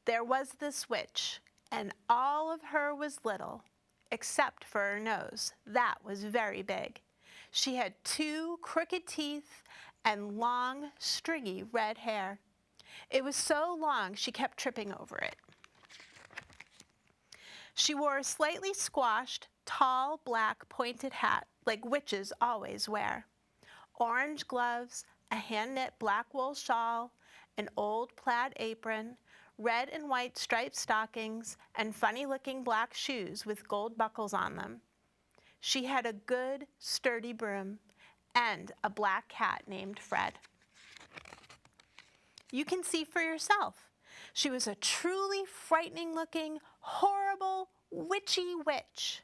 There was this witch, and all of her was little, except for her nose. That was very big. She had 2 crooked teeth and long, stringy red hair. It was so long she kept tripping over it. She wore a slightly squashed, tall, black, pointed hat, like witches always wear. Orange gloves, a hand-knit black wool shawl, an old plaid apron, red and white striped stockings, and funny-looking black shoes with gold buckles on them. She had a good, sturdy broom and a black cat named Fred. You can see for yourself. She was a truly frightening-looking, horrible, witchy witch.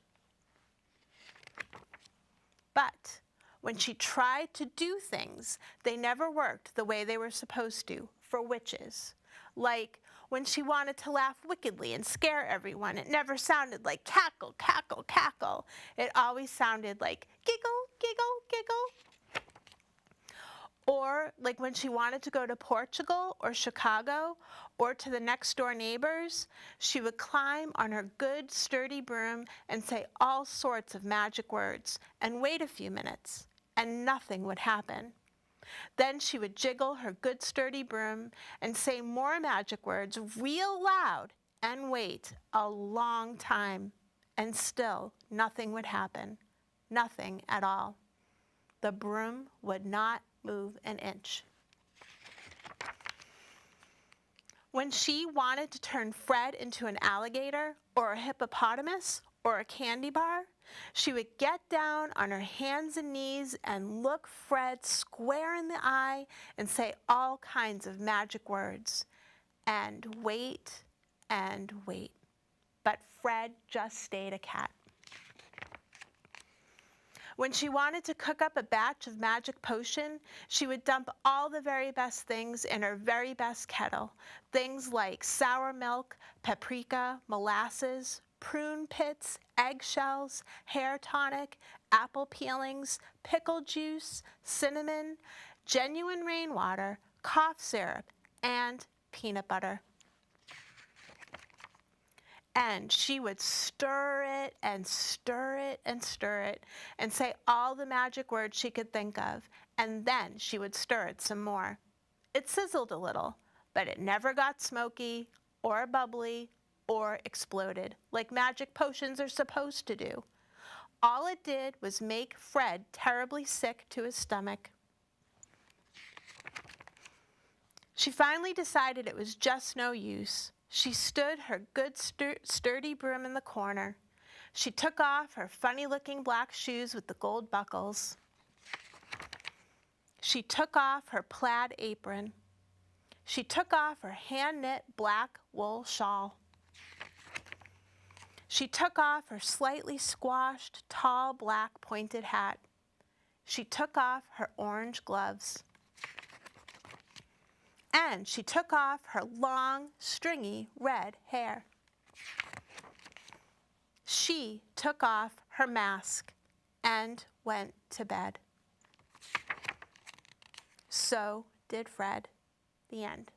But when she tried to do things, they never worked the way they were supposed to for witches. Like when she wanted to laugh wickedly and scare everyone, it never sounded like cackle, cackle, cackle. It always sounded like giggle, giggle, giggle. Or like when she wanted to go to Portugal or Chicago or to the next door neighbors, she would climb on her good sturdy broom and say all sorts of magic words and wait a few minutes, and nothing would happen. Then she would jiggle her good sturdy broom and say more magic words real loud and wait a long time, and still nothing would happen. Nothing at all. The broom would not move an inch. When she wanted to turn Fred into an alligator or a hippopotamus or a candy bar, she would get down on her hands and knees and look Fred square in the eye and say all kinds of magic words and wait and wait. But Fred just stayed a cat. When she wanted to cook up a batch of magic potion, she would dump all the very best things in her very best kettle. Things like sour milk, paprika, molasses, prune pits, eggshells, hair tonic, apple peelings, pickle juice, cinnamon, genuine rainwater, cough syrup, and peanut butter. And she would stir it and stir it and stir it and say all the magic words she could think of, and then she would stir it some more. It sizzled a little, but it never got smoky or bubbly or exploded like magic potions are supposed to do. All it did was make Fred terribly sick to his stomach. She finally decided it was just no use. She stood her good sturdy broom in the corner. She took off her funny-looking black shoes with the gold buckles. She took off her plaid apron. She took off her hand-knit black wool shawl. She took off her slightly squashed, tall, black pointed hat. She took off her orange gloves. And she took off her long, stringy red hair. She took off her mask and went to bed. So did Fred. The end.